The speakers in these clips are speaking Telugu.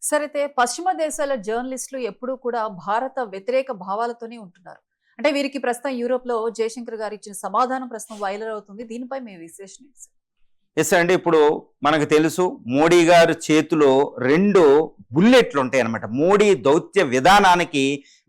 సరే అయితే పశ్చిమ దేశాల జర్నలిస్టులు ఎప్పుడూ కూడా భారత వ్యతిరేక భావాలతోనే ఉంటున్నారు. అంటే వీరికి ప్రస్తుతం యూరోప్‌లో జయశంకర్ గారు ఇచ్చిన సమాధానం ప్రస్తుతం వైరల్ అవుతుంది. దీనిపై మీ విశ్లేషణ ఏంటి సార్? ఎస్ అండి. ఇప్పుడు మనకు తెలుసు మోడీ గారి చేతిలో 2 బుల్లెట్లు ఉంటాయన్నమాట. మోడీ దౌత్య విధానానికి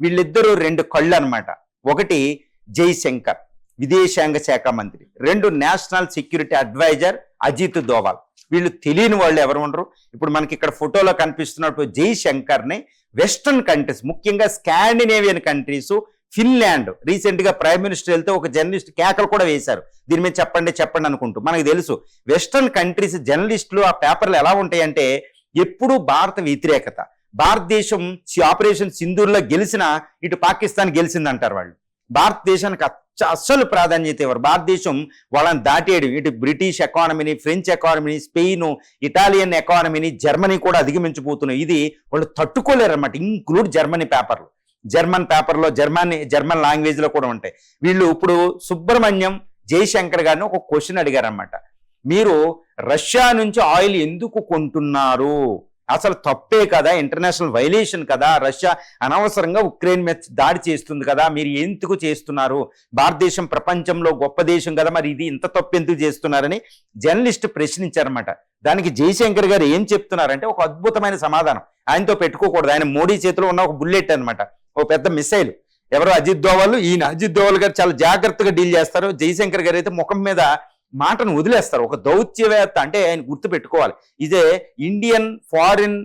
వీళ్ళిద్దరూ 2 కళ్ళు అనమాట. ఒకటి జైశంకర్ విదేశాంగ శాఖ మంత్రి, 2 national security advisor Ajit Doval. వీళ్ళు తెలియని వాళ్ళు ఎవరు ఉండరు. ఇప్పుడు మనకి ఇక్కడ ఫోటోలో కనిపిస్తున్నట్టు జైశంకర్ని వెస్ట్రన్ కంట్రీస్, ముఖ్యంగా స్కాండినేవియన్ కంట్రీస్, ఫిన్లాండ్, రీసెంట్ గా ప్రైమ్ మినిస్టర్ వెళ్తే ఒక జర్నలిస్ట్ కేకలు కూడా వేశారు, దీని మీద చెప్పండి అనుకుంటూ. మనకు తెలుసు వెస్ట్రన్ కంట్రీస్ జర్నలిస్టులు ఆ పేపర్లు ఎలా ఉంటాయంటే ఎప్పుడూ భారత వ్యతిరేకత. భారతదేశం ఆపరేషన్ సింధూర్లో గెలిచిన ఇటు పాకిస్తాన్ గెలిచిందంటారు వాళ్ళు. భారతదేశానికి అస్సలు ప్రాధాన్యత ఇవ్వరు. భారతదేశం వాళ్ళని దాటేయడం, ఇటు బ్రిటిష్ ఎకానమీని, ఫ్రెంచ్ ఎకానమీని, స్పెయిన్, ఇటాలియన్ ఎకానమీని, జర్మనీ కూడా అధిగమించబోతున్నాయి. ఇది వాళ్ళు తట్టుకోలేరు అనమాట. ఇంక్లూడ్ జర్మనీ పేపర్లు, జర్మన్ పేపర్లో జర్మన్ లాంగ్వేజ్ లో కూడా ఉంటాయి. వీళ్ళు ఇప్పుడు సుబ్రహ్మణ్యం జైశంకర్ గారిని ఒక క్వశ్చన్ అడిగారనమాట. మీరు రష్యా నుంచి ఆయిల్ ఎందుకు కొంటున్నారు? అసలు తప్పే కదా, ఇంటర్నేషనల్ వైలేషన్ కదా, రష్యా అనవసరంగా ఉక్రెయిన్ మీద దాడి చేస్తుంది కదా, మీరు ఎందుకు చేస్తున్నారు? భారతదేశం ప్రపంచంలో గొప్ప దేశం కదా, మరి ఇది ఇంత తప్పు ఎందుకు చేస్తున్నారని జర్నలిస్ట్ ప్రశ్నించారన్నమాట. దానికి జైశంకర్ గారు ఏం చెప్తున్నారంటే ఒక అద్భుతమైన సమాధానం. ఆయనతో పెట్టుకోకూడదు, ఆయన మోడీ చేతిలో ఉన్న ఒక బుల్లెట్ అనమాట, ఒక పెద్ద మిసైల్. ఎవరో అజిత్ దోవల్, ఈయన అజిత్ దోవల్ గారు చాలా జాగ్రత్తగా డీల్ చేస్తారు. జైశంకర్ గారు అయితే ముఖం మీద మాటను వదిలేస్తారు. ఒక దౌత్యవేత్త అంటే ఆయన గుర్తు పెట్టుకోవాలి, ఇదే ఇండియన్ ఫారిన్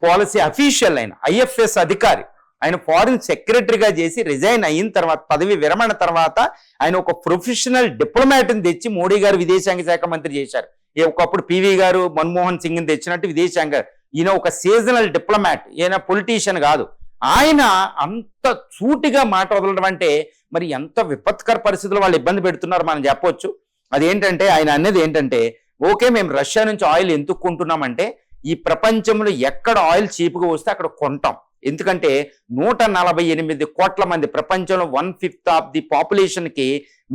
పాలసీ అఫీషియల్, ఆయన ఐఎఫ్ఎస్ అధికారి. ఆయన ఫారిన్ సెక్రటరీగా చేసి రిజైన్ అయిన తర్వాత, పదవి విరమణ తర్వాత ఆయన ఒక ప్రొఫెషనల్ డిప్లొమాట్ని తెచ్చి మోడీ గారు విదేశాంగ శాఖ మంత్రి చేశారు. ఒకప్పుడు పివి గారు మన్మోహన్ సింగ్ని తెచ్చినట్టు విదేశాంగ, ఈయన ఒక సీజనల్ డిప్లొమాట్, ఈయన పొలిటీషియన్ కాదు. ఆయన అంత సూటిగా మాట వదలడం అంటే మరి ఎంత విపత్కర పరిస్థితుల్లో వాళ్ళు ఇబ్బంది పెడుతున్నారు మనం చెప్పొచ్చు. అదేంటంటే ఆయన అనేది ఏంటంటే, ఓకే మేము రష్యా నుంచి ఆయిల్ ఎందుకు కొంటున్నామంటే ఈ ప్రపంచంలో ఎక్కడ ఆయిల్ చీప్గా వస్తే అక్కడ కొంటాం. ఎందుకంటే 148 కోట్ల మంది, ప్రపంచంలో 1/5 ఆఫ్ ది పాపులేషన్కి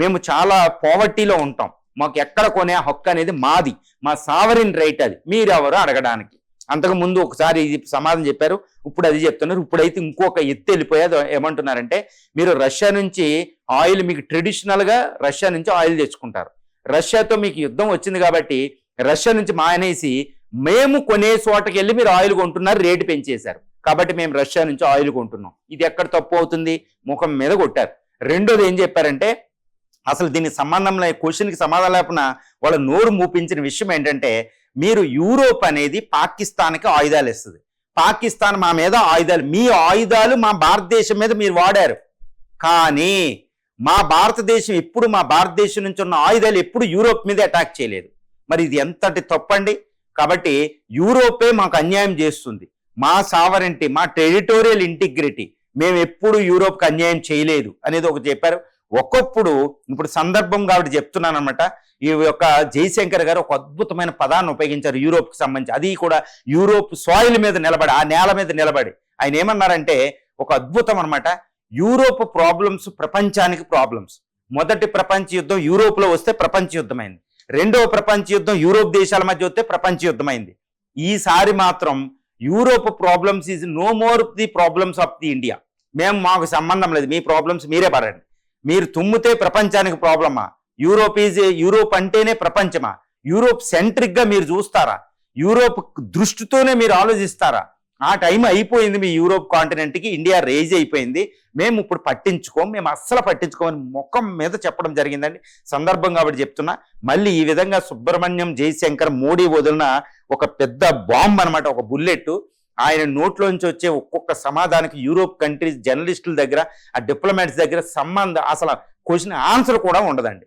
మేము చాలా పావర్టీలో ఉంటాం. మాకు ఎక్కడ కొనే హక్కు అనేది మాది, మా సావరిన్ రైట్. అది మీరెవరు అడగడానికి. అంతకు ముందు ఒకసారి ఇది సమాధానం చెప్పారు, ఇప్పుడు అది చెప్తున్నారు. ఇప్పుడైతే ఇంకొక ఎత్తు వెళ్ళిపోయేది. ఏమంటున్నారంటే మీరు రష్యా నుంచి ఆయిల్, మీకు ట్రెడిషనల్గా రష్యా నుంచి ఆయిల్ తెచ్చుకుంటారు, రష్యాతో మీకు యుద్ధం వచ్చింది కాబట్టి రష్యా నుంచి మానేసి మేము కొనే చోటకి వెళ్ళి మీరు ఆయిల్ కొంటున్నారు, రేటు పెంచేశారు కాబట్టి మేము రష్యా నుంచి ఆయిల్ కొంటున్నాం. ఇది ఎక్కడ తప్పు అవుతుంది? ముఖం మీద కొట్టారు. రెండోది ఏం చెప్పారంటే, అసలు దీనికి సంబంధం లే, క్వశ్చన్కి సమాధానం లేకుండా వాళ్ళ నోరు మూపించిన విషయం ఏంటంటే, మీరు యూరోప్ అనేది పాకిస్తాన్కి ఆయుధాలు ఇస్తుంది, పాకిస్తాన్ మా మీద ఆయుధాలు, మీ ఆయుధాలు మా భారతదేశం మీద మీరు వాడారు, కానీ మా భారతదేశం ఎప్పుడు, మా భారతదేశం నుంచి ఉన్న ఆయుధాలు ఎప్పుడు యూరోప్ మీద అటాక్ చేయలేదు. మరి ఇది ఎంతటి తప్పండి? కాబట్టి యూరోపే మాకు అన్యాయం చేస్తుంది. మా సావరెంటీ, మా టెరిటోరియల్ ఇంటిగ్రిటీ, మేము ఎప్పుడు యూరోప్కి అన్యాయం చేయలేదు అనేది ఒకటి చెప్పారు. ఒక్కొప్పుడు ఇప్పుడు సందర్భం కాబట్టి చెప్తున్నాను అనమాట. ఈ యొక్క జైశంకర్ గారు ఒక అద్భుతమైన పదాన్ని ఉపయోగించారు యూరోప్కి సంబంధించి, అది కూడా యూరోప్ సాయిల్ మీద నిలబడి, ఆ నేల మీద నిలబడి ఆయన ఏమన్నారంటే ఒక అద్భుతం అనమాట. యూరోప్ ప్రాబ్లమ్స్ ప్రపంచానికి ప్రాబ్లమ్స్. మొదటి ప్రపంచ యుద్ధం యూరోప్లో వస్తే ప్రపంచ యుద్ధమైంది, రెండవ ప్రపంచ యుద్ధం యూరోప్ దేశాల మధ్య వస్తే ప్రపంచ యుద్ధమైంది. ఈసారి మాత్రం Europe problems is no more the problems of the India. మాకు సంబంధం లేదు, మీ ప్రాబ్లమ్స్ మీరే పడండి. మీరు తుమ్మితే ప్రపంచానికి ప్రాబ్లమా? యూరోప్ అంటేనే ప్రపంచమా? యూరోప్ సెంట్రిక్ గా మీరు చూస్తారా? యూరోప్ దృష్టితోనే మీరు ఆలోచిస్తారా? ఆ టైం అయిపోయింది. మీ యూరోప్ కాంటినెంట్కి ఇండియా రేజ్ అయిపోయింది, మేము ఇప్పుడు మేము అస్సలు పట్టించుకోమని ముఖం మీద చెప్పడం జరిగిందండి. సందర్భం కాబట్టి చెప్తున్నా. మళ్ళీ ఈ విధంగా సుబ్రహ్మణ్యం జైశంకర్ మోడీ వదిలిన ఒక పెద్ద బాంబ్ అనమాట, ఒక బుల్లెట్. ఆయన నోట్లోంచి వచ్చే ఒక్కొక్క సమాధానానికి యూరోప్ కంట్రీస్ జర్నలిస్టుల దగ్గర, ఆ డిప్లొమాట్స్ దగ్గర అసలు క్వశ్చన్ ఆన్సర్ కూడా ఉండదండి.